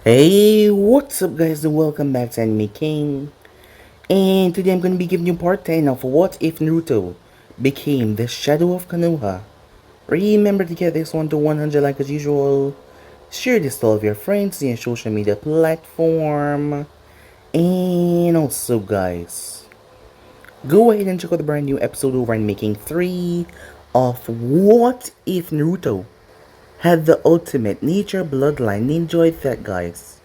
Hey, what's up guys and welcome back to Anime King. And today I'm going to be giving you part 10 of What If Naruto Became the Shadow of Konoha. Remember to get this one to 100 like as usual. Share this to all of your friends in your social media platform. And also guys, go ahead and check out the brand new episode over in Making 3 of What If Naruto had the ultimate nature bloodline. Enjoy that guys.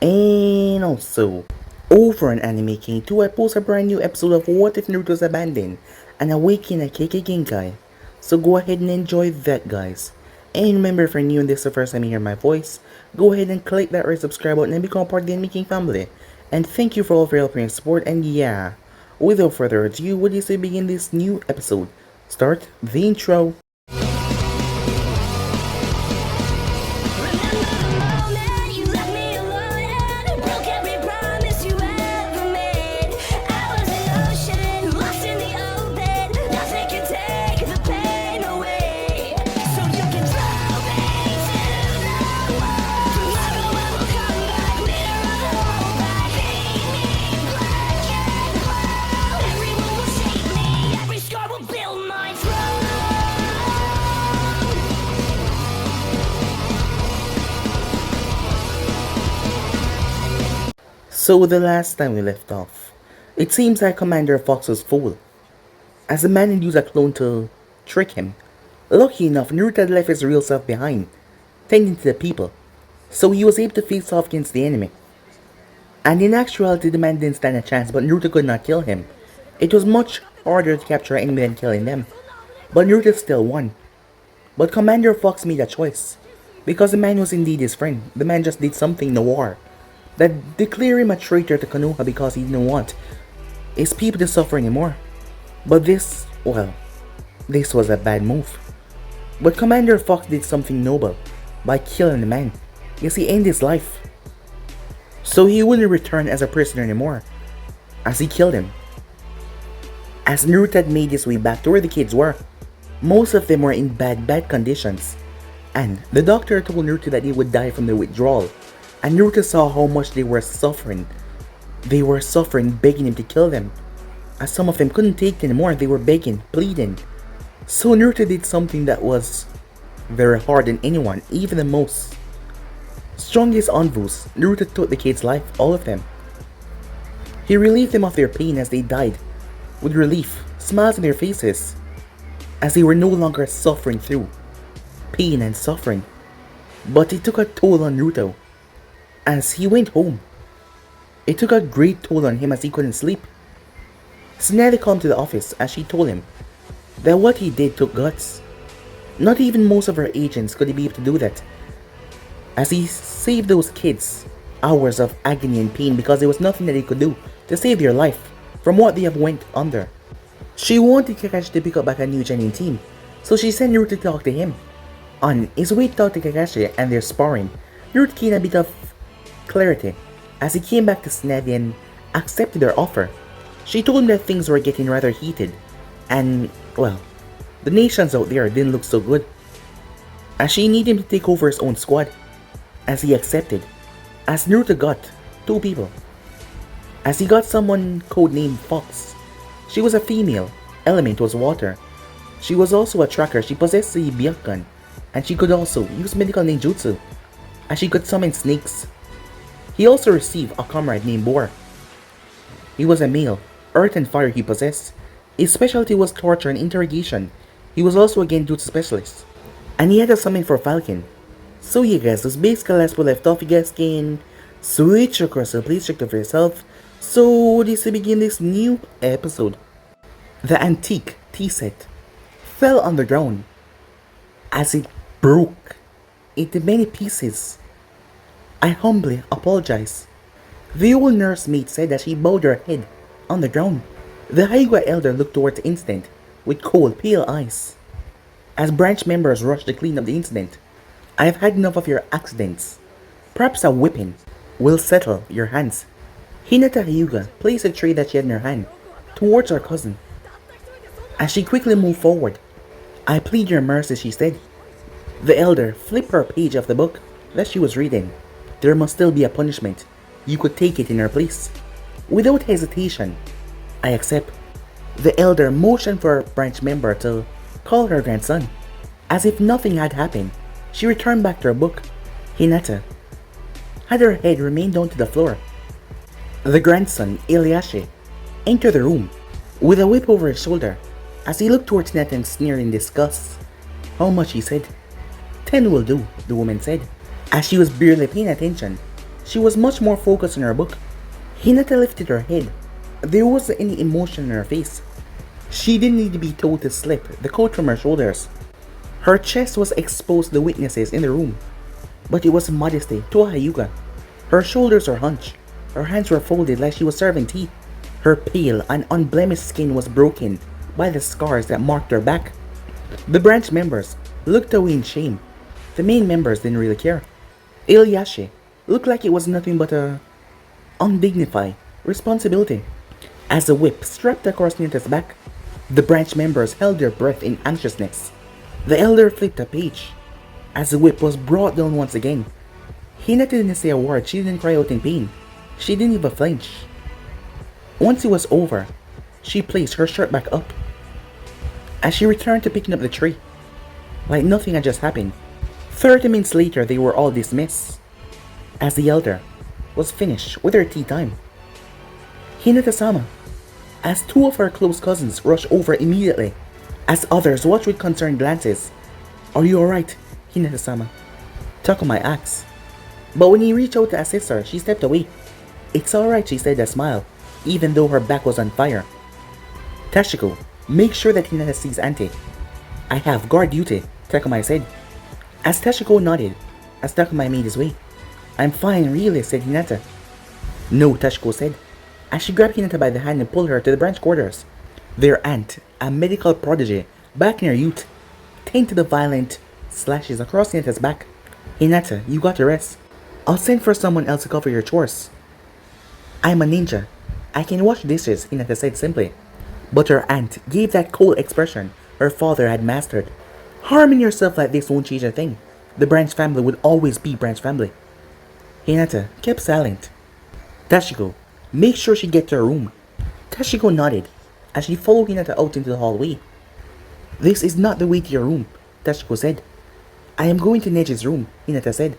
And also, over on Anime King 2, I post a brand new episode of What If Naruto's Abandoned and Awaken a KK Genkai. So go ahead and enjoy that, guys. And remember, if you're new and this is the first time you hear my voice, go ahead and click that red subscribe button and become part of the Anime King family. And thank you for all of your help and support. And yeah, without further ado, what do you say begin this new episode? Start the intro. So the last time we left off, it seems that Commander Fox was fooled, as the man had used a clone to trick him. Lucky enough, Naruto had left his real self behind, tending to the people, so he was able to face off against the enemy. And in actuality, the man didn't stand a chance, but Naruto could not kill him. It was much harder to capture an enemy than killing them, but Naruto still won. But Commander Fox made a choice, because the man was indeed his friend. The man just did something in the war that declared him a traitor to Konoha because he didn't want his people to suffer anymore. But this was a bad move. But Commander Fox did something noble by killing the man. Yes, he ended his life. So he wouldn't return as a prisoner anymore, as he killed him. As Naruto had made his way back to where the kids were, most of them were in bad conditions. And the doctor told Naruto that he would die from the withdrawal. And Naruto saw how much they were suffering. They were suffering, begging him to kill them. As some of them couldn't take it anymore, they were begging, pleading. So Naruto did something that was very hard on anyone, even the most strongest ANBUs. Naruto took the kids' life, all of them. He relieved them of their pain as they died, with relief, smiles on their faces, as they were no longer suffering through pain and suffering. But it took a toll on Naruto as he went home. It took a great toll on him as he couldn't sleep. Tsunade came to the office as she told him that what he did took guts. Not even most of her agents could be able to do that, as he saved those kids hours of agony and pain because there was nothing that he could do to save their life from what they have went under. She wanted Kakashi to pick up back a new Genin team, so she sent Naruto to talk to him. On his way to talk to Kakashi and their sparring, Naruto gained a bit of clarity as he came back to Tsunade and accepted her offer. She told him that things were getting rather heated, and the nations out there didn't look so good, as she needed him to take over his own squad, as he accepted, as Naruto got two people, as he got someone codenamed Fox. She was a female, element was water. She was also a tracker. She possessed the Byakugan, and she could also use medical ninjutsu, as she could summon snakes. He also received a comrade named Boar. He was a male, earth and fire he possessed. His specialty was torture and interrogation. He was also a genjutsu specialist, and he had a summon for Falcon. So yeah guys, that's basically last we left off. You guys can switch across, so please check it for yourself. So this to begin this new episode. The antique tea set fell on the ground as it broke into many pieces. I humbly apologize. The old nursemaid said that she bowed her head on the ground. The Haiga elder looked towards the incident with cold, pale eyes. As branch members rushed to clean up the incident, I have had enough of your accidents. Perhaps a whipping will settle your hands. Hinata Hyuga placed a tray that she had in her hand towards her cousin. As she quickly moved forward, I plead your mercy, she said. The elder flipped her a page of the book that she was reading. There must still be a punishment. You could take it in her place. Without hesitation, I accept. The elder motioned for a branch member to call her grandson. As if nothing had happened, she returned back to her book. Hinata had her head remained down to the floor. The grandson, Iliashi, entered the room with a whip over his shoulder. As he looked towards Hinata and sneered in disgust. How much, he said. 10 will do, the woman said. As she was barely paying attention, she was much more focused on her book. Hinata lifted her head. There wasn't any emotion in her face. She didn't need to be told to slip the coat from her shoulders. Her chest was exposed to the witnesses in the room, but it was modesty to a Hyuga. Her shoulders were hunched. Her hands were folded like she was serving tea. Her pale and unblemished skin was broken by the scars that marked her back. The branch members looked away in shame. The main members didn't really care. Iliashi looked like it was nothing but a undignified responsibility. As the whip strapped across Ninta's back, the branch members held their breath in anxiousness. The elder flipped a page. As the whip was brought down once again, Hinata didn't say a word. She didn't cry out in pain. She didn't even flinch. Once it was over, she placed her shirt back up. As she returned to picking up the tray, like nothing had just happened. 30 minutes later, they were all dismissed. As the elder was finished with her tea time, Hinata-sama, as two of her close cousins rushed over immediately, as others watched with concerned glances. Are you alright, Hinata-sama? Takuma asked. But when he reached out to assist her, she stepped away. It's alright, she said with a smile, even though her back was on fire. Tashiko, make sure that Hinata sees Auntie. I have guard duty, Takuma said. As Tashiko nodded, as Takuma made his way. I'm fine, really, said Hinata. No, Tashiko said, as she grabbed Hinata by the hand and pulled her to the branch quarters. Their aunt, a medical prodigy, back in her youth, tended to the violent slashes across Hinata's back. Hinata, you got to rest. I'll send for someone else to cover your chores. I'm a ninja. I can wash dishes, Hinata said simply. But her aunt gave that cold expression her father had mastered. Harming yourself like this won't change a thing. The branch family would always be branch family. Hinata kept silent. Tashiko, make sure she gets to her room. Tashiko nodded as she followed Hinata out into the hallway. This is not the way to your room, Tashiko said. I am going to Neji's room, Hinata said,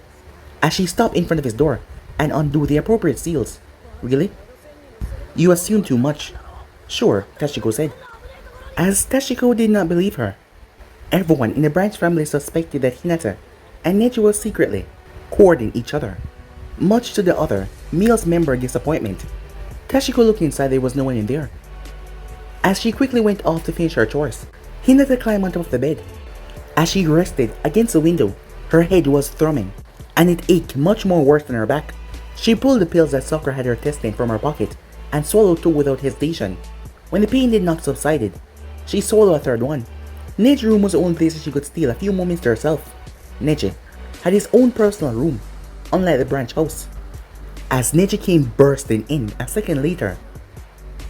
as she stopped in front of his door and undid the appropriate seals. Really? You assume too much. Sure, Tashiko said. As Tashiko did not believe her. Everyone in the branch family suspected that Hinata and Neji were secretly courting each other. Much to the other male's member disappointment, Tashiko looked inside. There was no one in there. As she quickly went off to finish her chores, Hinata climbed on top of the bed. As she rested against the window, her head was thrumming, and it ached much more worse than her back. She pulled the pills that Sakura had her testing from her pocket and swallowed two without hesitation. When the pain did not subsided, she swallowed a third one. Neji's room was the only place that she could steal a few moments to herself. Neji had his own personal room, unlike the branch house. As Neji came bursting in a second later,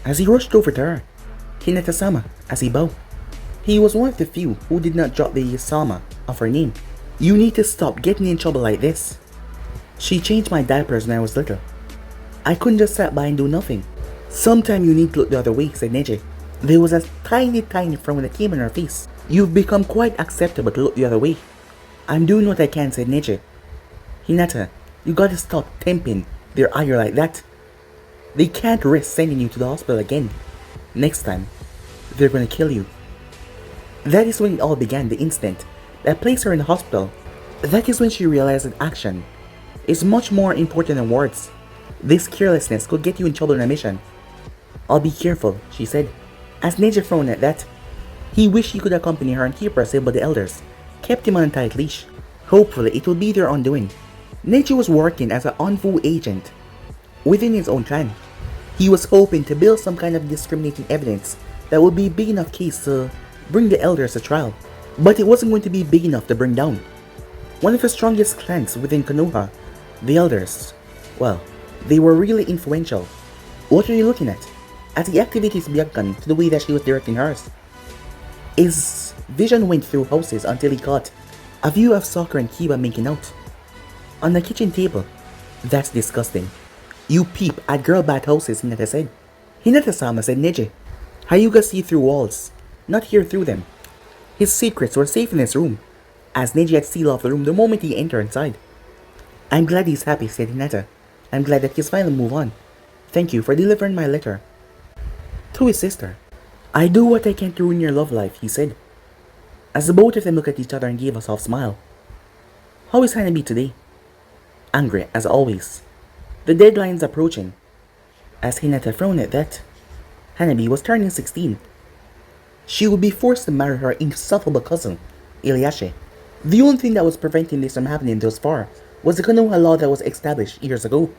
as he rushed over to her, Hinata-sama, as he bowed. He was one of the few who did not drop the sama of her name. You need to stop getting in trouble like this. She changed my diapers when I was little. I couldn't just sit by and do nothing. Sometime you need to look the other way, said Neji. There was a tiny frown that came on her face. You've become quite acceptable to look the other way. I'm doing what I can, said Neji. Hinata, you gotta stop tempting their ire like that. They can't risk sending you to the hospital again. Next time, they're gonna kill you. That is when it all began, the instant that placed her in the hospital. That is when she realized that action is much more important than words. This carelessness could get you in trouble on a mission. I'll be careful, she said, as Neji frowned at that. He wished he could accompany her and keep her safe, but the elders kept him on a tight leash. Hopefully it will be their undoing. Neji was working as an ANBU agent within his own clan. He was hoping to build some kind of discriminating evidence that would be big enough case to bring the elders to trial. But it wasn't going to be big enough to bring down one of the strongest clans within Konoha, the elders. Well, they were really influential. What are you looking at? As he activated his Byakugan to the way that she was directing hers, his vision went through houses until he caught a view of Sakura and Kiba making out. On the kitchen table, That's disgusting. You peep at girl bathhouses, Hinata said. Hinata-sama said Neji. Hyuga see through walls, not hear through them. His secrets were safe in his room, as Neji had sealed off the room the moment he entered inside. I'm glad he's happy, said Hinata. I'm glad that he's finally moved on. Thank you for delivering my letter. To his sister. I do what I can to ruin your love life, he said. As the both of them looked at each other and gave a soft smile. How is Hanabi today? Angry, as always. The deadline's approaching. As Hinata frowned at that, Hanabi was turning 16. She would be forced to marry her insufferable cousin, Iliashe. The only thing that was preventing this from happening thus far was the Konoha law that was established years ago.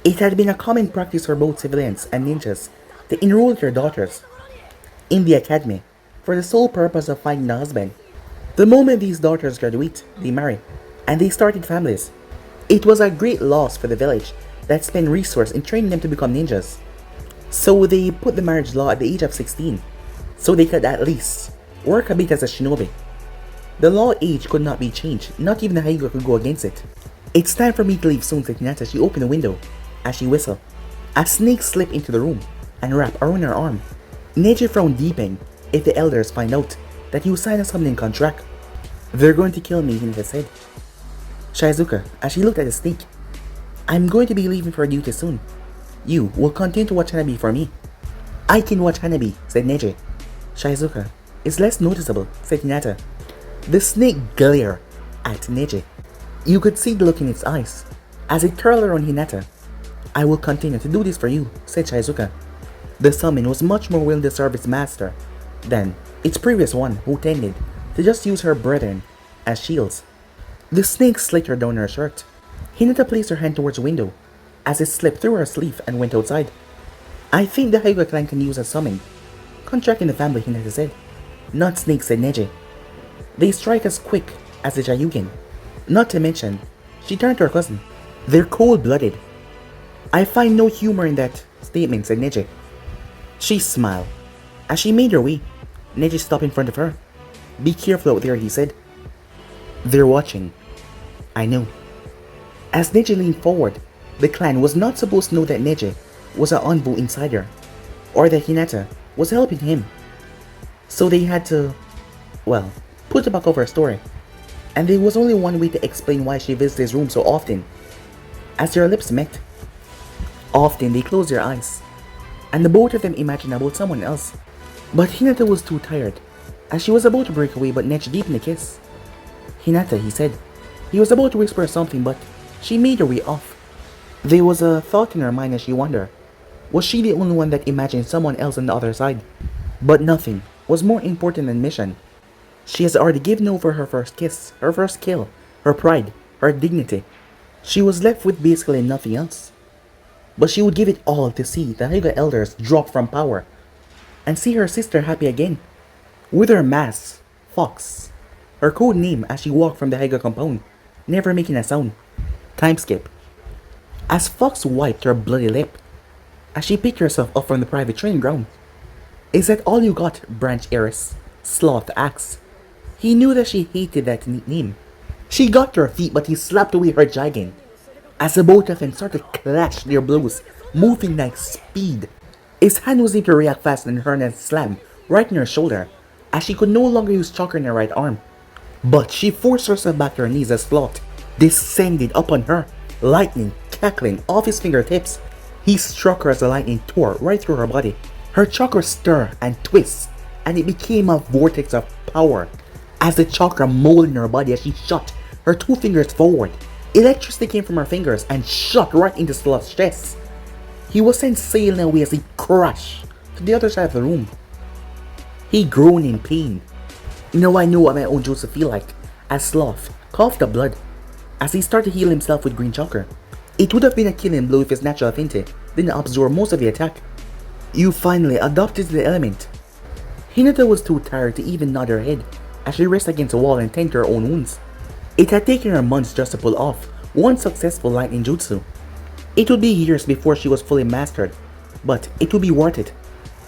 It had been a common practice for both civilians and ninjas to enroll their daughters in the academy for the sole purpose of finding a husband. The moment these daughters graduate, they marry, and they started families. It was a great loss for the village that spent resources in training them to become ninjas. So they put the marriage law at the age of 16, so they could at least work a bit as a shinobi. The law age could not be changed, not even the Hyuga could go against it. It's time for me to leave soon, said Hinata as she opened the window. As she whistled, a snake slipped into the room and wrapped around her arm. Neji frowned deepening if the elders find out that you signed a summoning contract. They're going to kill me, Hinata said. Shizuka, as she looked at the snake, I'm going to be leaving for duty soon. You will continue to watch Hanabi for me. I can watch Hanabi, said Neji. Shizuka, it's less noticeable, said Hinata. The snake glared at Neji. You could see the look in its eyes as it curled around Hinata. I will continue to do this for you, said Shizuka. The summon was much more willing to serve its master than its previous one, who tended to just use her brethren as shields. The snake slicked her down her shirt. Hinata placed her hand towards the window as it slipped through her sleeve and went outside. I think the Hyuga clan can use a summon. Contract in the family, Hinata said. Not snakes, said Neji. They strike as quick as the Jayugen. Not to mention, she turned to her cousin. They're cold-blooded. I find no humor in that statement, said Neji. She smiled. As she made her way, Neji stopped in front of her. Be careful out there, he said. They're watching. I know. As Neji leaned forward, the clan was not supposed to know that Neji was an ANBU insider, or that Hinata was helping him. So they had to, well, put the back of her story. And there was only one way to explain why she visits his room so often. As their lips met, often they closed their eyes, and the both of them imagined about someone else. But Hinata was too tired, as she was about to break away but Neji deepened the kiss. Hinata, he said. He was about to whisper something, but she made her way off. There was a thought in her mind as she wondered, was she the only one that imagined someone else on the other side? But nothing was more important than mission. She has already given over her first kiss, her first kill, her pride, her dignity. She was left with basically nothing else. But she would give it all to see the Hyuga elders drop from power and see her sister happy again. With her mask, Fox, her code name as she walked from the Hyuga compound, never making a sound. Time skip. As Fox wiped her bloody lip, as she picked herself up from the private training ground. Is that all you got, Branch Heiress? Sloth asked. He knew that she hated that nickname. She got to her feet, but he slapped away her jagging. As the both of them started to clash their blows, moving like speed. His hand was able to react fast and her and slam right in her shoulder, as she could no longer use chakra in her right arm. But she forced herself back to her knees as Sloth descended upon her, lightning cackling off his fingertips. He struck her as the lightning tore right through her body. Her chakra stirred and twisted, and it became a vortex of power. As the chakra molded in her body as she shot her two fingers forward, electricity came from her fingers and shot right into Sloth's chest. He was sent sailing away as he crashed to the other side of the room. He groaned in pain. Now I know what my own jutsu feel like, as Sloth coughed up blood as he started to heal himself with green chakra. It would have been a killing blow if his natural affinity didn't absorb most of the attack. You finally adopted the element. Hinata was too tired to even nod her head as she rested against the wall and tended to her own wounds. It had taken her months just to pull off one successful lightning jutsu. It would be years before she was fully mastered, but it would be worth it.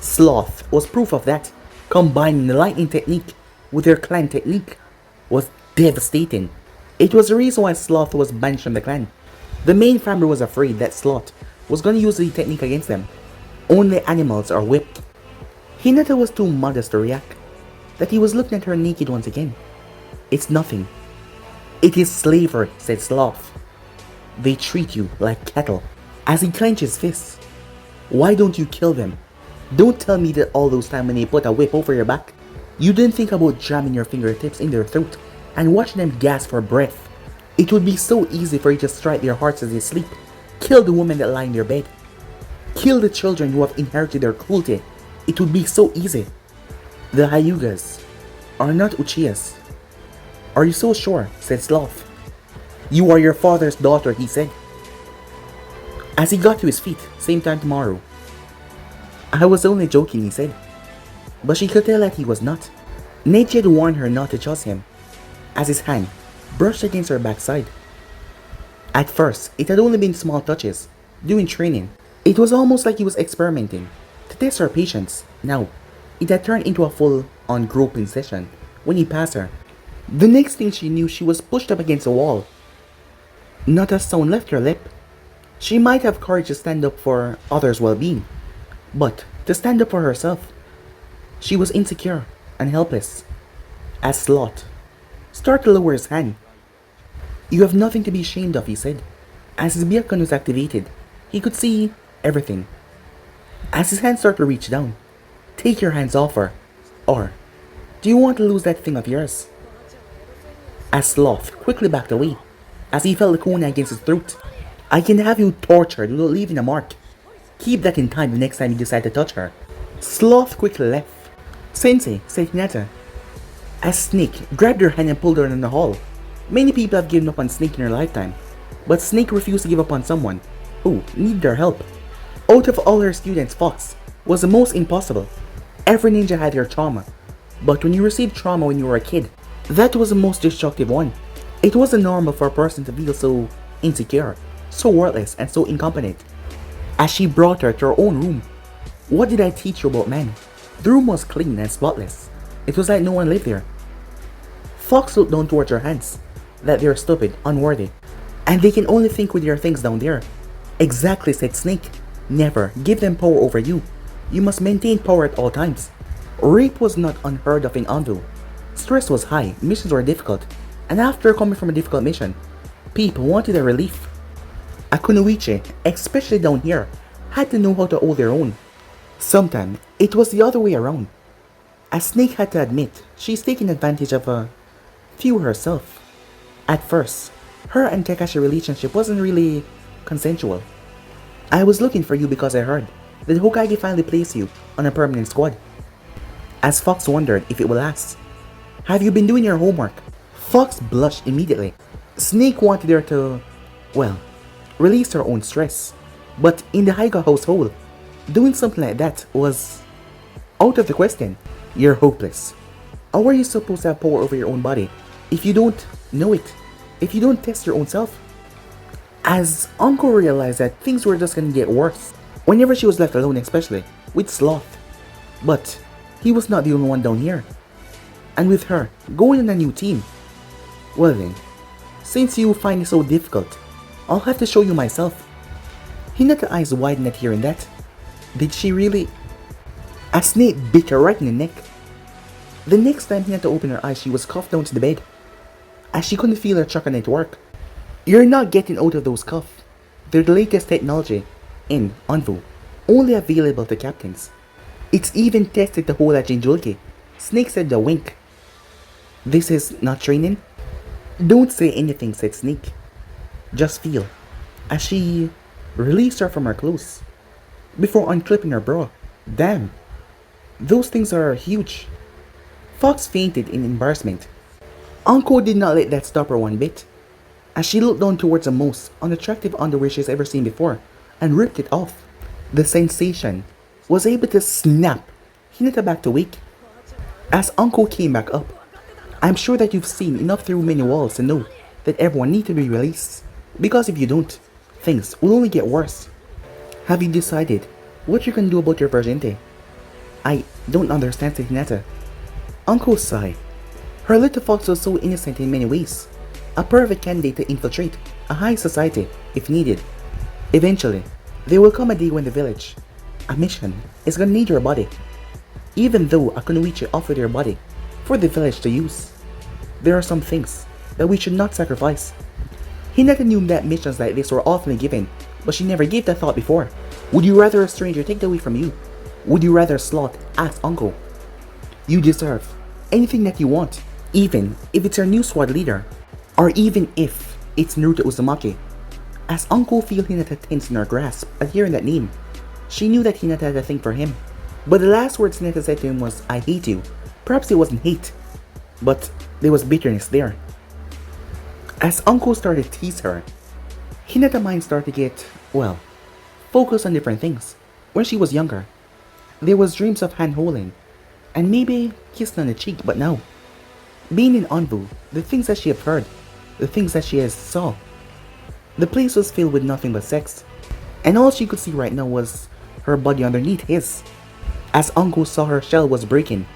Sloth was proof of that. Combining the lightning technique with her clan technique was devastating. It was the reason why Sloth was banished from the clan. The main farmer was afraid that Sloth was going to use the technique against them. Only animals are whipped. Hinata was too modest to react, that he was looking at her naked once again. It's nothing. It is slavery, said Sloth. They treat you like cattle. As he clenched his fists. Why don't you kill them? Don't tell me that all those time when they put a whip over your back, you didn't think about jamming your fingertips in their throat and watching them gasp for breath. It would be so easy for you to strike their hearts as they sleep. Kill the women that lie in their bed. Kill the children who have inherited their cruelty. It would be so easy. The Hyugas are not Uchihas. Are you so sure? Said Sloth. You are your father's daughter, he said. As he got to his feet, same time tomorrow. I was only joking, he said. But she could tell that he was not. Neji had warned her not to trust him, as his hand brushed against her backside. At first, it had only been small touches, during training. It was almost like he was experimenting, to test her patience. Now, it had turned into a full-on groping session, when he passed her. The next thing she knew, she was pushed up against a wall. Not a sound left her lip. She might have courage to stand up for others' well-being, but to stand up for herself, she was insecure and helpless. As Sloth started to lower his hand. You have nothing to be ashamed of, he said. As his Byakugan was activated, he could see everything. As his hand started to reach down, take your hands off her, or do you want to lose that thing of yours? As Sloth quickly backed away, as he felt the Konoha against his throat. I can have you tortured without leaving a mark. Keep that in time the next time you decide to touch her. Sloth quickly left. Sensei, said Hinata. As Snake grabbed her hand and pulled her in the hall. Many people have given up on Snake in their lifetime, but Snake refused to give up on someone who needed their help. Out of all her students, Fox was the most impossible. Every ninja had their trauma, but when you received trauma when you were a kid, that was the most destructive one. It wasn't normal for a person to feel so insecure, so worthless, and so incompetent. As she brought her to her own room. What did I teach you about men? The room was clean and spotless. It was like no one lived there. Fox looked down towards her hands, that they are stupid, unworthy, and they can only think with their things down there. Exactly, said Snake. Never give them power over you. You must maintain power at all times. Rape was not unheard of in ANBU. Stress was high, missions were difficult, and after coming from a difficult mission, people wanted a relief. A kunoichi, especially down here, had to know how to hold their own. Sometimes, it was the other way around. As Snake had to admit, she's taking advantage of a few herself. At first, her and Takashi relationship wasn't really consensual. I was looking for you because I heard that Hokage finally placed you on a permanent squad. As Fox wondered if it would last. Have you been doing your homework? Fox blushed immediately. Snake wanted her to, well, release her own stress. But in the Hyuga household, doing something like that was out of the question. You're hopeless. How are you supposed to have power over your own body if you don't know it? If you don't test your own self? As Uncle realized that things were just gonna get worse whenever she was left alone, especially with Sloth. But he was not the only one down here. And with her going on a new team, well then, since you find it so difficult, I'll have to show you myself. Hinata's eyes widened at hearing that. Did she really? A snake bit her right in the neck. The next time Hinata opened her eyes, she was cuffed down to the bed, as she couldn't feel her chakra at work. You're not getting out of those cuffs. They're the latest technology in ANBU, only available to captains. It's even tested to hold at Jinjulki. Snake said with a wink. This is not training? Don't say anything, said Snake. Just feel. As she released her from her clothes, before unclipping her bra. Damn. Those things are huge. Fox fainted in embarrassment. Anko did not let that stop her one bit, as she looked down towards the most unattractive underwear she's ever seen before, and ripped it off. The sensation was able to snap Hinata back to wake. As Anko came back up, I'm sure that you've seen enough through many walls to know that everyone needs to be released, because if you don't, things will only get worse. Have you decided what you can do about your virginity? I don't understand, said Hinata. Anko sighed. Her little fox was so innocent in many ways, a perfect candidate to infiltrate. a high society if needed. Eventually, there will come a day when the village, a mission, is gonna need your body. Even though a kunoichi offered your body for the village to use, there are some things that we should not sacrifice. Hinata knew that missions like this were often given, but she never gave that thought before. Would you rather a stranger take it away from you? Would you rather slot? Asked Uncle. You deserve anything that you want, even if it's your new squad leader, or even if it's Naruto Uzumaki. As Uncle felt Hinata tense in her grasp at hearing that name, she knew that Hinata had a thing for him. But the last words Hinata said to him was, "I hate you." Perhaps it wasn't hate, but there was bitterness there. As Uncle started to tease her, Hinata's mind started to get, well, focused on different things. When she was younger, there was dreams of hand-holding, and maybe kissing on the cheek, but now, being in ANBU, the things that she had heard, the things that she has saw, the place was filled with nothing but sex, and all she could see right now was her body underneath his. As Uncle saw her shell was breaking,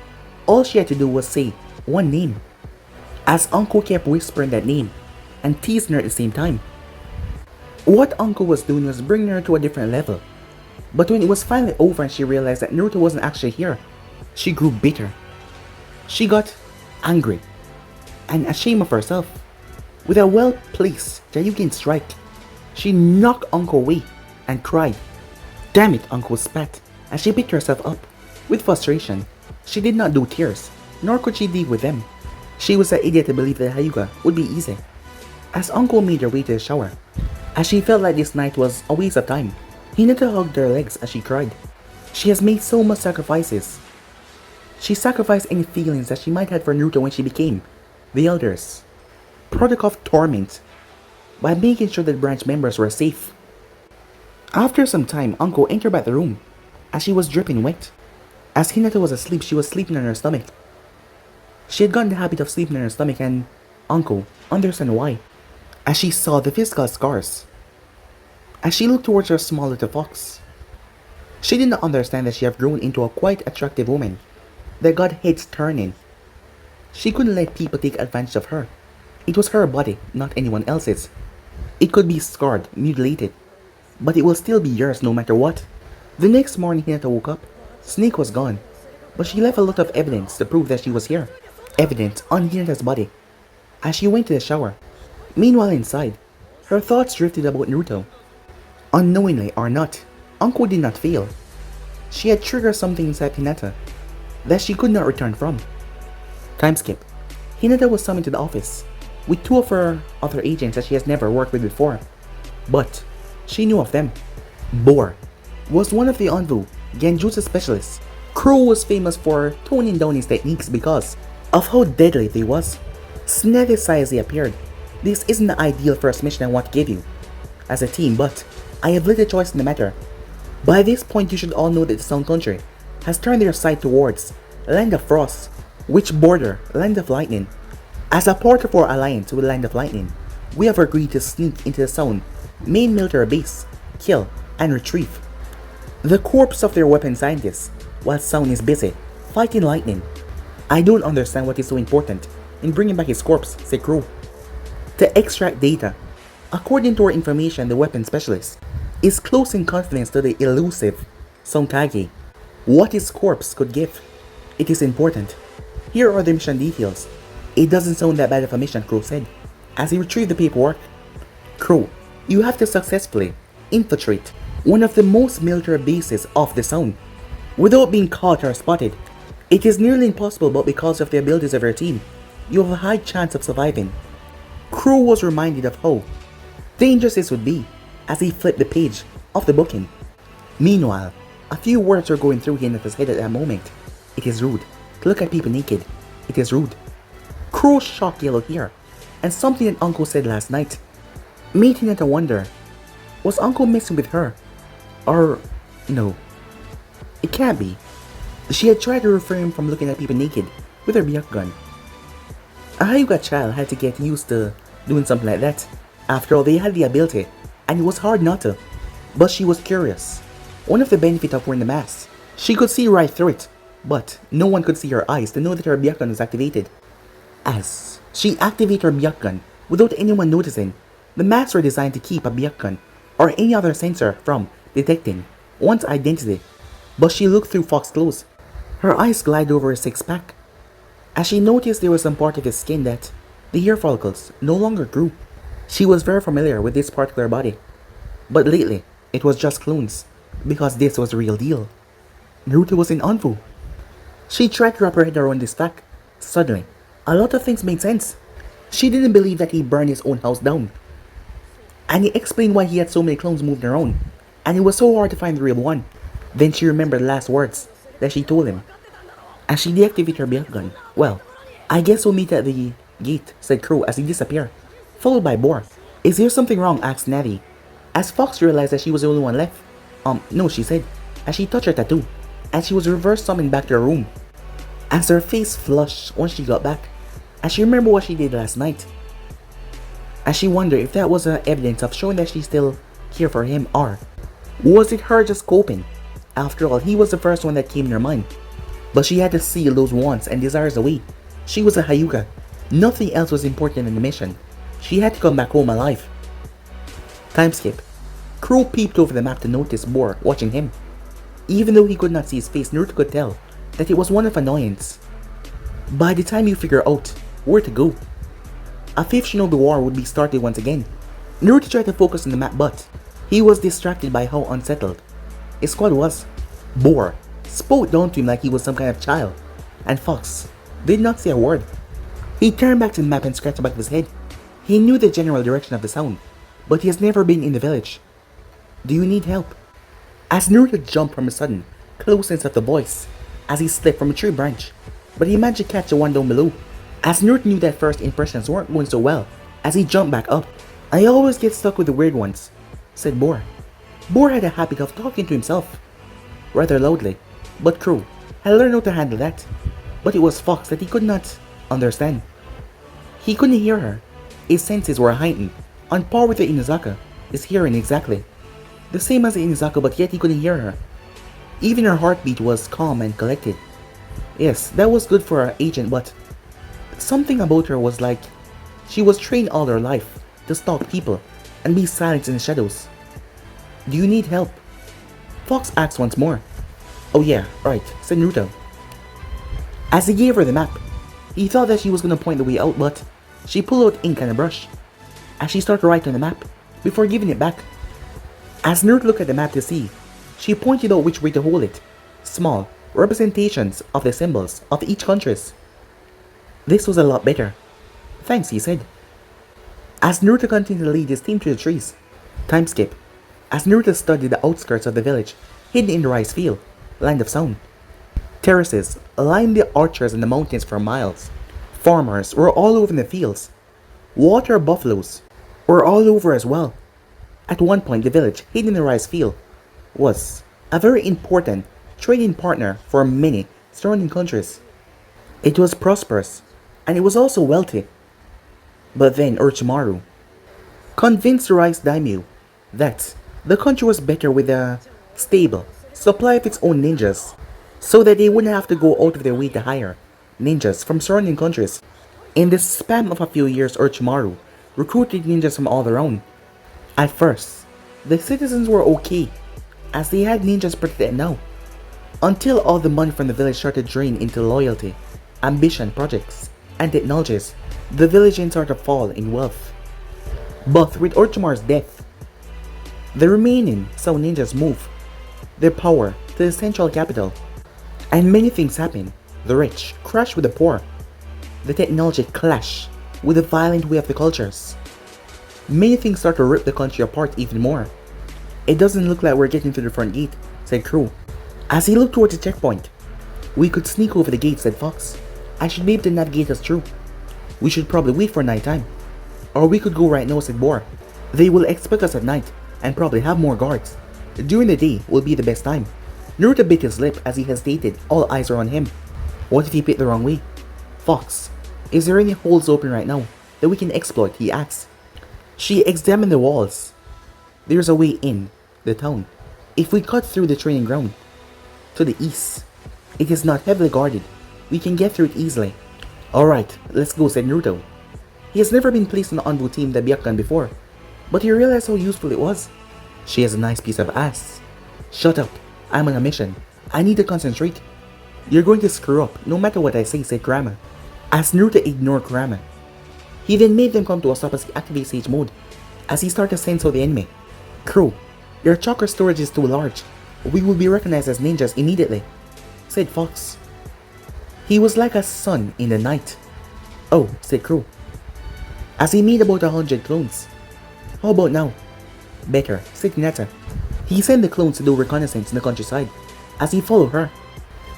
all she had to do was say one name. As Uncle kept whispering that name and teasing her at the same time. What Uncle was doing was bringing her to a different level. But when it was finally over and she realized that Naruto wasn't actually here, she grew bitter. She got angry and ashamed of herself. With a well-placed Jayugen strike, she knocked Uncle away and cried. "Damn it," Uncle spat as she picked herself up. With frustration, she did not do tears, nor could she deal with them. She was an idiot to believe that Hyuga would be easy. As Uncle made her way to the shower, as she felt like this night was a waste of time, Hinata hugged her legs as she cried. She has made so much sacrifices. She sacrificed any feelings that she might have for Naruto when she became the elders. Product of torment, by making sure that branch members were safe. After some time, Uncle entered back the room as she was dripping wet. As Hinata was asleep, she was sleeping on her stomach. She had gotten the habit of sleeping on her stomach, and Uncle understood why. As she saw the physical scars, as she looked towards her small little fox, she did not understand that she had grown into a quite attractive woman that got heads turning. She couldn't let people take advantage of her. It was her body, not anyone else's. It could be scarred, mutilated, but it will still be yours no matter what. The next morning Hinata woke up. Snake was gone, but she left a lot of evidence to prove that she was here. Evidence on Hinata's body. As she went to the shower, meanwhile inside, her thoughts drifted about Naruto. Unknowingly or not, Uncle did not fail. She had triggered something inside Hinata that she could not return from. Time skip. Hinata was summoned to the office with two of her other agents that she has never worked with before, but she knew of them. Boar was one of the ANBU Genjutsu specialists. Crow was famous for toning down his techniques because of how deadly they was. Snazzy as they appeared, this isn't the ideal first mission I want to give you as a team, but I have little choice in the matter. By this point you should all know that the Sound Country has turned their sight towards Land of Frost, which border Land of Lightning. As a part of our alliance with Land of Lightning, we have agreed to sneak into the Sound main military base, kill, and retrieve the corpse of their weapon scientists while Sound is busy fighting Lightning. I don't understand what is so important in bringing back his corpse, said Crow. To extract data. According to our information, the weapon specialist is close in confidence to the elusive Sonkage. What his corpse could give. It is important. Here are the mission details. It doesn't sound that bad of a mission, Crow said, as he retrieved the paperwork. Crow, you have to successfully infiltrate one of the most military bases of the Sound without being caught or spotted. It is nearly impossible, but because of the abilities of your team, you have a high chance of surviving. Crow was reminded of how dangerous this would be as he flipped the page of the booking. Meanwhile, a few words were going through Hinata's head at that moment. It is rude to look at people naked. It is rude. Crow's shocked yellow hair and something that Uncle said last night made Hinata wonder, was Uncle messing with her? Or no, it can't be. She had tried to refrain from looking at people naked with her Byakugan. A Hyuga child had to get used to doing something like that. After all, they had the ability, and it was hard not to. But she was curious. One of the benefits of wearing the mask, she could see right through it, but no one could see her eyes to know that her Byakugan was activated. As she activated her Byakugan without anyone noticing, The maps were designed to keep a Byakugan or any other sensor from detecting one's identity, but she looked through Fox's clothes. Her eyes glided over his six-pack, as she noticed there was some part of his skin that the hair follicles no longer grew. She was very familiar with this particular body, but lately it was just clones, because this was the real deal. Naruto was in ANBU. She tried to wrap her head around this fact. Suddenly, a lot of things made sense. She didn't believe that he burned his own house down, and he explained why he had so many clones moving around, and it was so hard to find the real one. Then she remembered the last words that she told him, as she deactivated her Byakugan. Well, I guess we'll meet at the gate, said Crow as he disappeared, followed by Boar. Is there something wrong? Asked Natty, as Fox realized that she was the only one left. No, she said, as she touched her tattoo, and she was reverse summoned back to her room. As her face flushed once she got back, as she remembered what she did last night, as she wondered if that was evidence of showing that she still cared for him, or was it her just coping? After all, he was the first one that came in her mind. But she had to seal those wants and desires away. She was a Hyuga. Nothing else was important in the mission. She had to come back home alive. Time skip. Crow peeped over the map to notice Boar watching him. Even though he could not see his face, Naruto could tell that it was one of annoyance. By the time you figure out where to go, a fifth shinobi war would be started once again. Naruto tried to focus on the map, but he was distracted by how unsettled his squad was. Boar spoke down to him like he was some kind of child, and Fox did not say a word. He turned back to the map and scratched the back of his head. He knew the general direction of the sound, but he has never been in the village. Do you need help? As Naruto jumped from a sudden closeness of the voice, as he slipped from a tree branch, but he managed to catch the one down below. As Naruto knew that first impressions weren't going so well, as he jumped back up. I always get stuck with the weird ones, said Boar. Boar had a habit of talking to himself, rather loudly, but Crow had learned how to handle that. But it was Fox that he could not understand. He couldn't hear her. His senses were heightened, on par with the Inazaka, his hearing exactly the same as the Inazaka, but yet he couldn't hear her. Even her heartbeat was calm and collected. Yes, that was good for our agent, but something about her was like she was trained all her life to stalk people and be silent in the shadows. Do you need help? Fox asked once more. Oh yeah, right, said Naruto. As he gave her the map, he thought that she was going to point the way out, but she pulled out ink and a brush, as she started to write on the map, before giving it back. As Naruto looked at the map to see, she pointed out which way to hold it. Small representations of the symbols of each countries. This was a lot better. Thanks, he said. As Naruto continued to lead his team to the trees. Time skip. As Naruto studied the outskirts of the village, hidden in the rice field, land of sound. Terraces lined the orchards and the mountains for miles. Farmers were all over in the fields. Water buffaloes were all over as well. At one point, the village, hidden in the rice field, was a very important trading partner for many surrounding countries. It was prosperous, and it was also wealthy. But then Orochimaru convinced the rice daimyo that the country was better with a stable supply of its own ninjas, so that they wouldn't have to go out of their way to hire ninjas from surrounding countries. In the span of a few years, Orochimaru recruited ninjas from all around. At first, the citizens were okay, as they had ninjas protected now, until all the money from the village started draining into loyalty, ambition projects, and technologies. The village started to fall in wealth. But with Orochimaru's death, the remaining Sound ninjas moved their power to the central capital, and many things happened. The rich crashed with the poor. The technology clashed with the violent way of the cultures. Many things start to rip the country apart even more. It doesn't look like we're getting to the front gate, said Crow, as he looked towards the checkpoint. We could sneak over the gate, said Fox. I should be able to navigate us through. We should probably wait for nighttime. Or we could go right now, said Boar. They will expect us at night, and probably have more guards. During the day will be the best time. Naruto bit his lip as he hesitated, all eyes are on him. What if he picked the wrong way? Fox, is there any holes open right now that we can exploit, he asked. She examined the walls. There's a way in the town. If we cut through the training ground to the east, it is not heavily guarded. We can get through it easily. Alright, let's go, said Naruto. He has never been placed on the ANBU team, the Byakugan, before, but he realized how useful it was. She has a nice piece of ass. Shut up. I'm on a mission. I need to concentrate. You're going to screw up, no matter what I say, said Kurama. As Naruto ignored Kurama, he then made them come to a stop as he activated Sage Mode, as he started to sense out the enemy. Crew, your chakra storage is too large. We will be recognized as ninjas immediately, said Fox. He was like a sun in the night. Oh, said Crew, as he made about 100 clones. How about now? Better, said Hinata. He sent the clones to do reconnaissance in the countryside. As he followed her,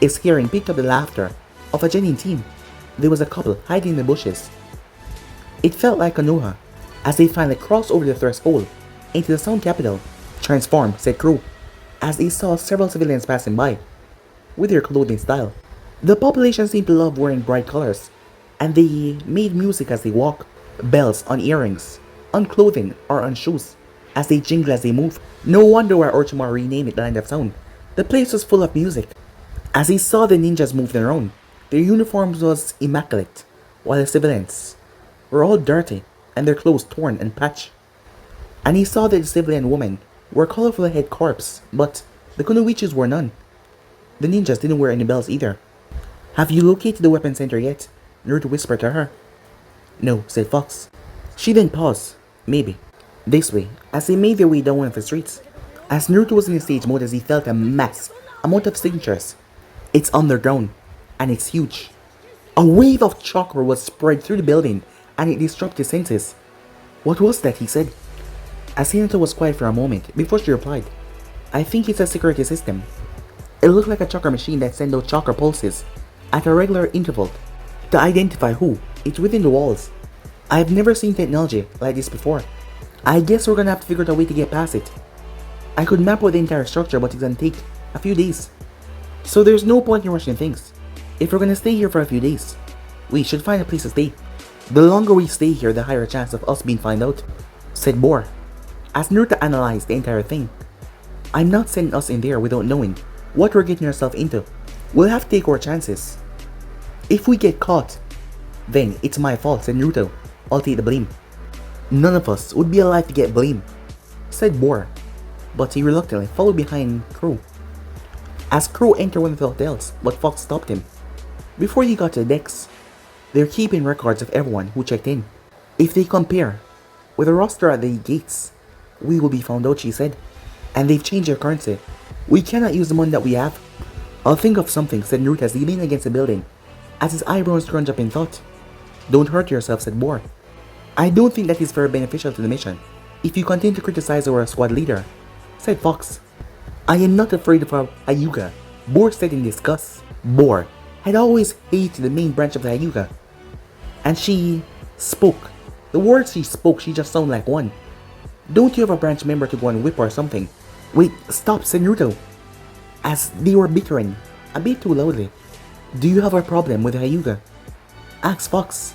his hearing picked up the laughter of a genuine team. There was a couple hiding in the bushes. It felt like Konoha, as they finally crossed over the threshold into the sound capital. Transform, said Crew, as they saw several civilians passing by, with their clothing style. The population seemed to love wearing bright colors, and they made music as they walked. Bells on earrings, on clothing, or on shoes, as they jingled as they moved. No wonder why Orochimaru renamed it the Land of Sound. The place was full of music. As he saw the ninjas move around, their uniforms was immaculate, while the civilians were all dirty and their clothes torn and patched. And he saw that the civilian women wore colorful head corps, but the kunoichis wore none. The ninjas didn't wear any bells either. Have you located the weapon center yet? Naruto whispered to her. No, said Fox. She then paused. Maybe. This way, as they made their way down one of the streets. As Naruto was in the stage mode, as he felt a mass amount of signatures. It's underground, and it's huge. A wave of chakra was spread through the building, and it disrupted his senses. What was that? He said. As Hinata was quiet for a moment before she replied, I think it's a security system. It looked like a chakra machine that sent out chakra pulses at a regular interval to identify who is within the walls. I've never seen technology like this before. I guess we're gonna have to figure out a way to get past it. I could map out the entire structure, but it's gonna take a few days. So there's no point in rushing things. If we're gonna stay here for a few days, we should find a place to stay. The longer we stay here, the higher chance of us being found out, said Bor, as Naruto analyzed the entire thing. I'm not sending us in there without knowing what we're getting ourselves into. We'll have to take our chances. If we get caught, then it's my fault, said Naruto. I'll take the blame. None of us would be alive to get blamed, said Bor, but he reluctantly followed behind Crew. As Crew entered one of the hotels, but Fox stopped him. Before he got to the decks, they're keeping records of everyone who checked in. If they compare with a roster at the gates, we will be found out, she said. And they've changed their currency. We cannot use the money that we have. I'll think of something, said Naruto as he leaned against the building, as his eyebrows scrunched up in thought. Don't hurt yourself, said Bor. I don't think that is very beneficial to the mission, if you continue to criticize our squad leader, said Fox. I am not afraid of a Hyuga, Bor said in disgust. Bor had always hated the main branch of the Hyuga, and she spoke. The words she spoke, she just sounded like one. Don't you have a branch member to go and whip or something? Wait, stop, said Naruto, as they were bickering a bit too loudly. Do you have a problem with the Hyuga? Asked Fox,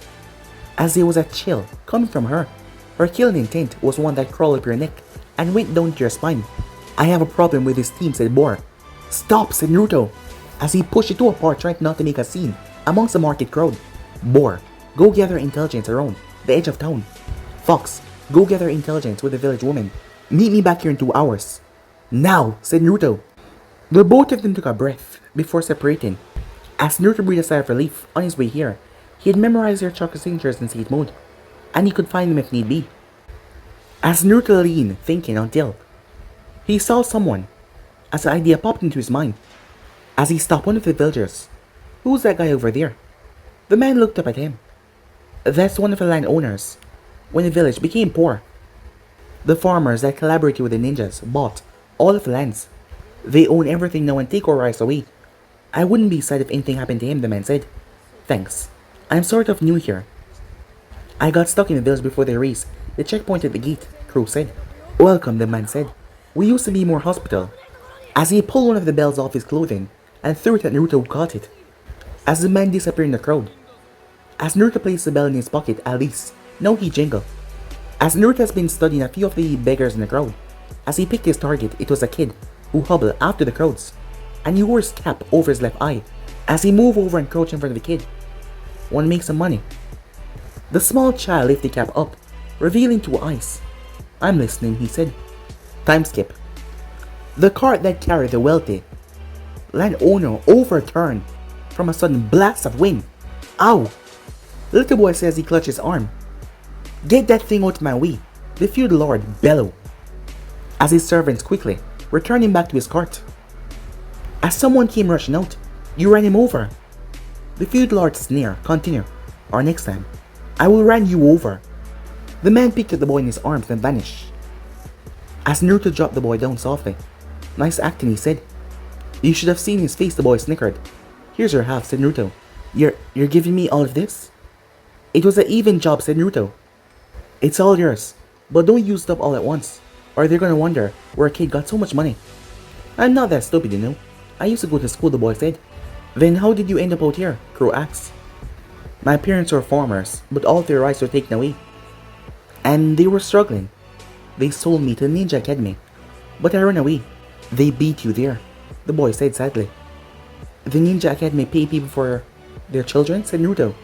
as there was a chill coming from her. Her killing intent was one that crawled up your neck and went down to your spine. I have a problem with this team, said Bor. Stop, said Naruto, as he pushed the two apart, trying not to make a scene amongst the market crowd. Bor, go gather intelligence around the edge of town. Fox, go gather intelligence with the village woman. Meet me back here in 2 hours. Now, said Naruto. The both of them took a breath before separating. As Naruto breathed a sigh of relief on his way here, he had memorized their chakra signatures in seed mode, and he could find them if need be. As Naruto leaned, thinking until he saw someone, as an idea popped into his mind. As he stopped one of the villagers. Who's that guy over there? The man looked up at him. That's one of the landowners. When the village became poor, the farmers that collaborated with the ninjas bought all of the lands. They own everything now and take our rights away. I wouldn't be sad if anything happened to him, the man said. Thanks. I'm sort of new here. I got stuck in the village before they raised the checkpoint at the gate, Crew said. Welcome, the man said. We used to be more hospital. As he pulled one of the bells off his clothing and threw it at Naruto, who caught it. As the man disappeared in the crowd. As Naruto placed the bell in his pocket, at least, now he jingled. As Naruto has been studying a few of the beggars in the crowd, as he picked his target, it was a kid who hobbled after the crowds, and he wore his cap over his left eye. As he moved over and crouched in front of the kid, wanna make some money? The small child lifted the cap up, revealing 2 eyes. I'm listening, he said. Time skip. The cart that carried the wealthy landowner overturned from a sudden blast of wind. Ow! The little boy says he clutched his arm. Get that thing out of my way, the feudal lord bellowed, as his servants quickly returned him back to his cart. As someone came rushing out, you ran him over. The feudal lord sneered, continue, or next time, I will run you over. The man picked up the boy in his arms and vanished. As Naruto dropped the boy down softly, nice acting, he said. You should have seen his face, the boy snickered. Here's your half, said Naruto. You're giving me all of this? It was an even job, said Naruto. It's all yours, but don't use stuff all at once, or they're gonna wonder where a kid got so much money. I'm not that stupid, you know. I used to go to school, the boy said. Then how did you end up out here? Crow asked. My parents were farmers, but all their rights were taken away. And they were struggling. They sold me to the Ninja Academy, but I ran away. They beat you there, the boy said sadly. The Ninja Academy paid people for their children, said Naruto.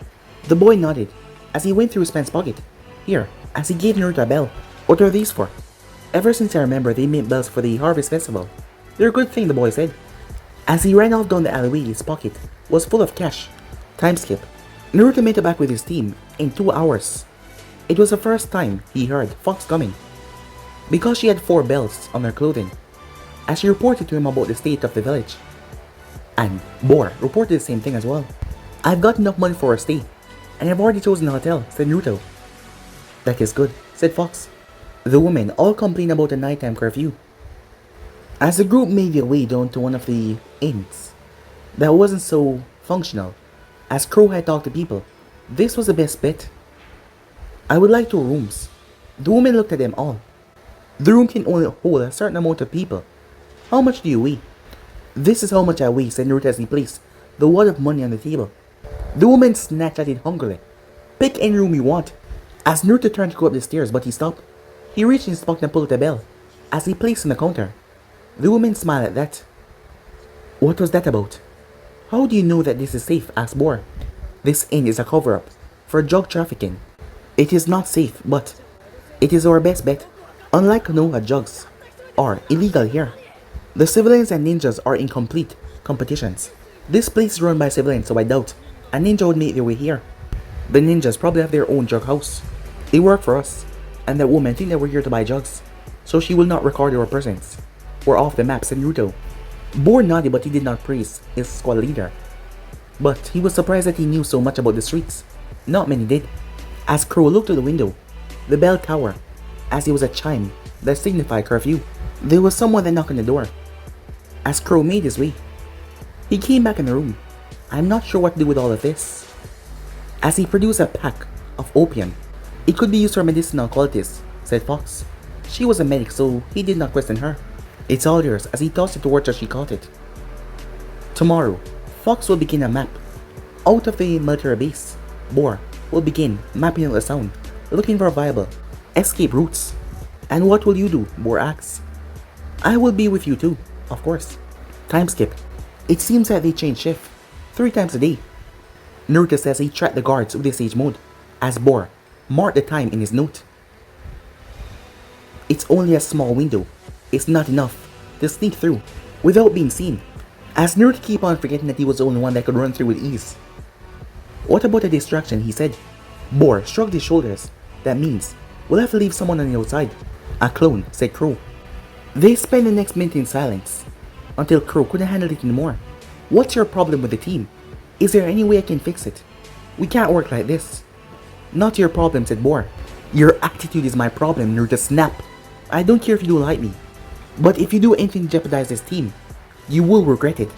The boy nodded as he went through his pants pocket. Here, as he gave Naruto a bell. What are these for? Ever since I remember, they made bells for the Harvest Festival. They're a good thing, the boy said. As he ran off down the alleyway, his pocket was full of cash. Time skip. Naruto made it back with his team in 2 hours. It was the first time he heard Fox coming, because she had 4 bells on her clothing, as she reported to him about the state of the village. And Bor reported the same thing as well. I've got enough money for a stay, and I've already chosen a hotel, said Naruto. That is good, said Fox. The women all complained about the nighttime curfew. As the group made their way down to one of the inns that wasn't so functional, as Crow had talked to people, this was the best bet. I would like 2 rooms. The woman looked at them all. The room can only hold a certain amount of people. How much do you weigh? This is how much I weigh, said Naruto as he placed the wad of money on the table. The woman snatched at it hungrily. Pick any room you want. As Naruto turned to go up the stairs, but he stopped. He reached in his pocket and pulled out a bell, as he placed on the counter. The woman smiled at that. What was that about? How do you know that this is safe? Asked Bor. This inn is a cover-up for drug trafficking. It is not safe, but it is our best bet. Unlike Konoha, drugs are illegal here. The civilians and ninjas are in complete competitions. This place is run by civilians, so I doubt a ninja would make their way here. The ninjas probably have their own drug house. They work for us, and that woman think that we're here to buy drugs, so she will not record our presence. We're off the map, said Naruto. Bor nodded, but he did not praise his squad leader. But he was surprised that he knew so much about the streets. Not many did. As Crow looked through the window, the bell tower, as it was a chime that signified curfew. There was someone that knocked on the door. As Crow made his way, he came back in the room. I'm not sure what to do with all of this. As he produced a pack of opium. It could be used for medicinal qualities, said Fox. She was a medic, so he did not question her. It's all yours, as he tossed it towards her. She caught it. Tomorrow, Fox will begin a map. Out of the military base, Bor will begin mapping out the sound, looking for viable escape routes. And what will you do? Bor asks. I will be with you too, of course. Time skip. It seems that they change shift 3 times a day. Naruto says he tracked the guards with the sage mode, as Bor marked the time in his note. It's only a small window. It's not enough to sneak through without being seen, as Naruto keep on forgetting that he was the only one that could run through with ease. What about a distraction? He said. Bor shrugged his shoulders. That means we'll have to leave someone on the outside. A clone, said Crow. They spent the next minute in silence, until Crow couldn't handle it anymore. What's your problem with the team? Is there any way I can fix it? We can't work like this. Not your problem, said Bor. Your attitude is my problem, Naruto snapped. I don't care if you don't like me, but if you do anything to jeopardize this team, you will regret it.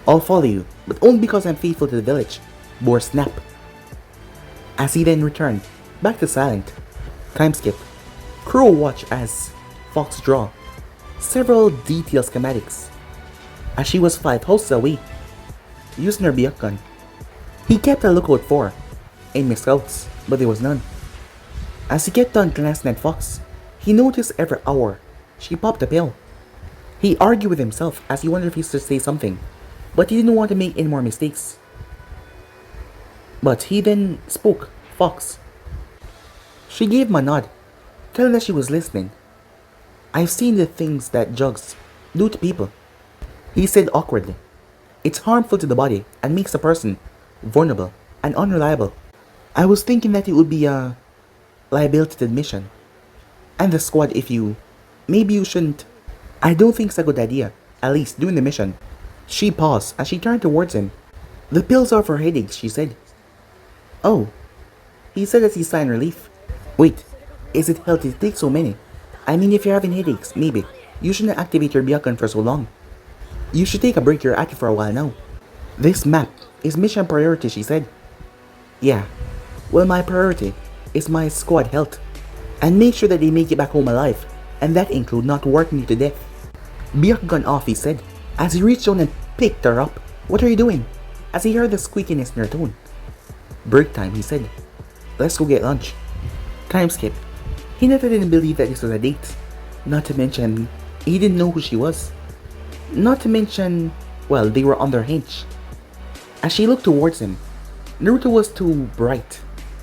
I'll follow you, but only because I'm faithful to the village, Bor snapped. As he then returned back to silent. Time skip. Crow watched as Fox draw several detailed schematics, as she was 5 houses away, using her Byakugan gun. He kept a lookout for enemy scouts, but there was none. As he kept on glancing at Fox, he noticed every hour she popped a pill. He argued with himself as he wondered if he should say something, but he didn't want to make any more mistakes. But he then spoke. Fox. She gave him a nod, telling that she was listening. I've seen the things that drugs do to people, he said awkwardly. It's harmful to the body and makes a person vulnerable and unreliable. I was thinking that it would be a liability to the mission and the squad if you... Maybe you shouldn't. I don't think it's a good idea, at least during the mission. She paused as she turned towards him. The pills are for headaches, she said. Oh, he said as he sighed in relief. Wait, is it healthy to take so many? I mean, if you're having headaches, maybe you shouldn't activate your Byakugan for so long. You should take a break, you're at it for a while now. This map is mission priority, she said. Yeah, well, my priority is my squad health. And make sure that they make it back home alive, and that include not working you to death. Byakugan off, he said, as he reached down and picked her up. What are you doing? As he heard the squeakiness in her tone. Break time, he said. Let's go get lunch. Time skip. Hinata didn't believe that this was a date. Not to mention, he didn't know who she was. Not to mention, well, they were on their hinge. As she looked towards him, Naruto was too bright.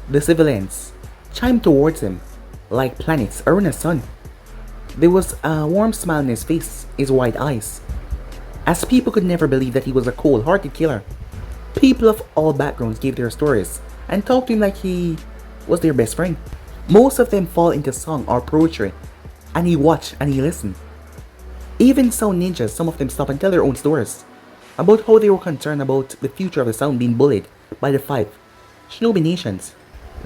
The civilians chimed towards him like planets around the sun. There was a warm smile on his face, his wide eyes, as people could never believe that he was a cold-hearted killer. People of all backgrounds gave their stories and talked to him like he was their best friend. Most of them fall into song or poetry, and he watched and he listened. Even sound ninjas, some of them stop and tell their own stories about how they were concerned about the future of the sound being bullied by the 5 shinobi nations.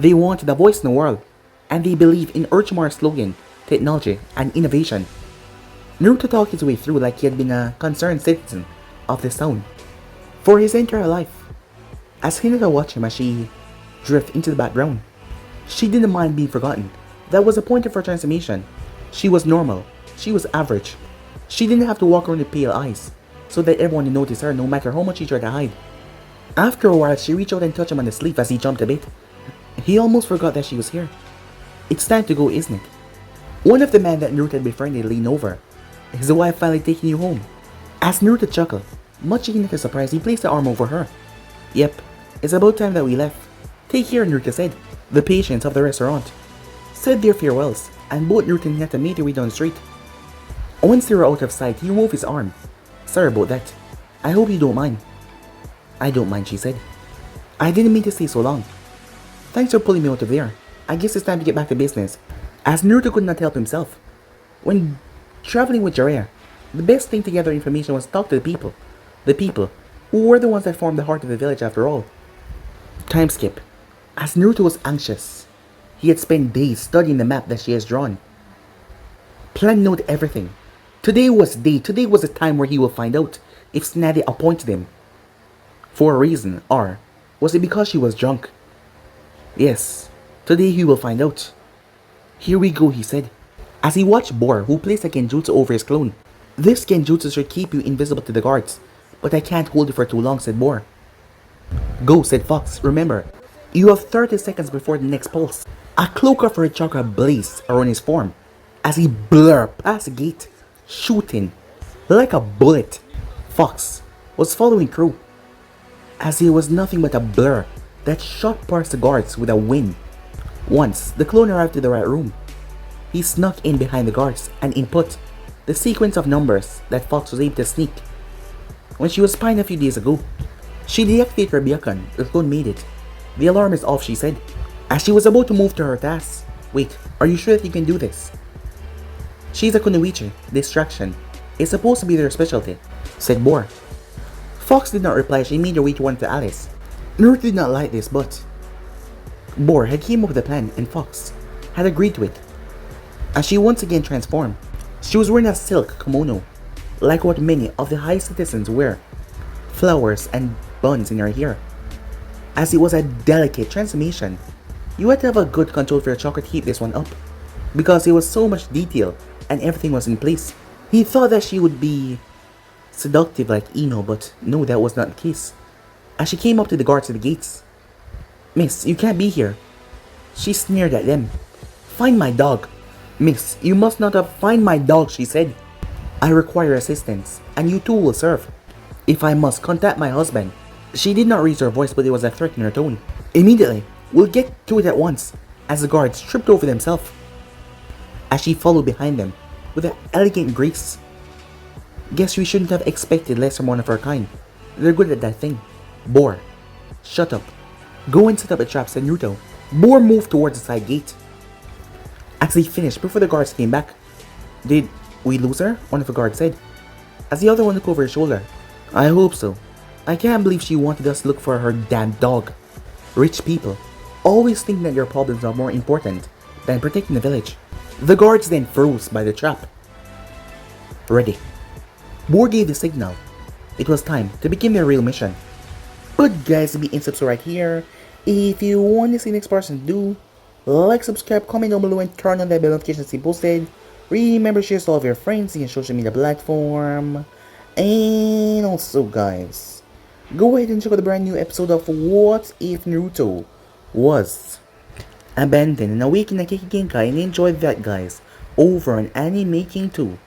They wanted a voice in the world, and they believe in Orochimaru's slogan, technology and innovation. Naruto talked his way through like he had been a concerned citizen of the sound for his entire life. As Hinata watched him as she drifted into the background, she didn't mind being forgotten. That was the point of her transformation. She was normal. She was average. She didn't have to walk around with pale eyes so that everyone would notice her no matter how much she tried to hide. After a while, she reached out and touched him on the sleeve as he jumped a bit. He almost forgot that she was here. It's time to go, isn't it? One of the men that Naruto had befriended leaned over. Is the wife finally taking you home? As Naruto chuckled, much to Hinata's surprise, he placed the arm over her. Yep, it's about time that we left. Take care, Naruto said. The patients of the restaurant said their farewells, and both Naruto and Hinata made their way down the street. Once they were out of sight, he removed his arm. Sorry about that. I hope you don't mind. I don't mind, she said. I didn't mean to stay so long. Thanks for pulling me out of there. I guess it's time to get back to business. As Naruto could not help himself. When traveling with Jiraiya, the best thing to gather information was to talk to the people. The people, who were the ones that formed the heart of the village after all. Time skip. As Naruto was anxious, he had spent days studying the map that she has drawn. Planned out everything. Today was the day. Today was the time where he will find out if Tsunade appointed him. For a reason, or was it because she was drunk? Yes, today he will find out. Here we go, he said, as he watched Bor, who placed a genjutsu over his clone. This genjutsu should keep you invisible to the guards, but I can't hold you for too long, said Bor. Go, said Fox. Remember, you have 30 seconds before the next pulse. A cloak of red chakra blazed around his form as he blurred past the gate, shooting like a bullet. Fox was following through, as he was nothing but a blur that shot past the guards with a wind. Once the clone arrived to the right room, he snuck in behind the guards and input the sequence of numbers that Fox was able to sneak. When she was spying a few days ago, she deactivated her Byakugan. The clone made it. The alarm is off, she said, as she was about to move to her task. Wait, are you sure that you can do this? She's a kunoichi. Distraction is supposed to be their specialty, said Bor. Fox did not reply. She made her way to one to Alice. Naruto did not like this, but Bor had came up with a plan and Fox had agreed to it. As she once again transformed, she was wearing a silk kimono, like what many of the high citizens wear, flowers and buns in her hair. As it was a delicate transformation, you had to have a good control for your chakra to keep this one up, because it was so much detail and everything was in place. He thought that she would be seductive like Ino, but no, that was not the case. As she came up to the guards at the gates, Miss, you can't be here. She sneered at them. Find my dog. Miss, you must not have find my dog, she said. I require assistance, and you too will serve. If I must contact my husband. She did not raise her voice, but there was a threat in her tone. Immediately, we'll get to it at once, as the guards tripped over themselves. As she followed behind them, with an elegant grace. Guess we shouldn't have expected less from one of our kind. They're good at that thing. Boar, shut up. Go and set up a trap, said Naruto. Boar moved towards the side gate. As he finished before the guards came back. Did we lose her? One of the guards said, as the other one looked over his shoulder. I hope so. I can't believe she wanted us to look for her damn dog. Rich people always think that their problems are more important than protecting the village. The guards then froze by the trap. Ready. Boar gave the signal. It was time to begin their real mission. But guys, be in subscribe right here. If you want to see the next person do, like, subscribe, comment down below, and turn on that bell notification to see posted. Remember, share to all of your friends in your social media platform. And also, guys, go ahead and check out the brand new episode of What If Naruto Was Abandoned and Awakened at Kikigenkai, and enjoy that, guys, over on Anime King 2.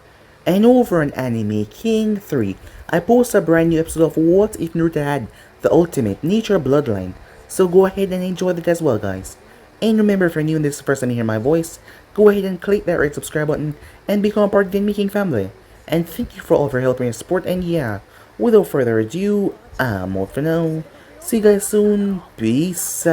And over on Anime King 3, I post a brand new episode of What If Naruto Had the Ultimate Nature Bloodline. So go ahead and enjoy that as well, guys. And remember, if you're new and this is the first time you hear my voice, go ahead and click that red subscribe button and become part of the Anime King family. And thank you for all of your help and your support. And yeah, without further ado, I'm out for now. See you guys soon. Peace.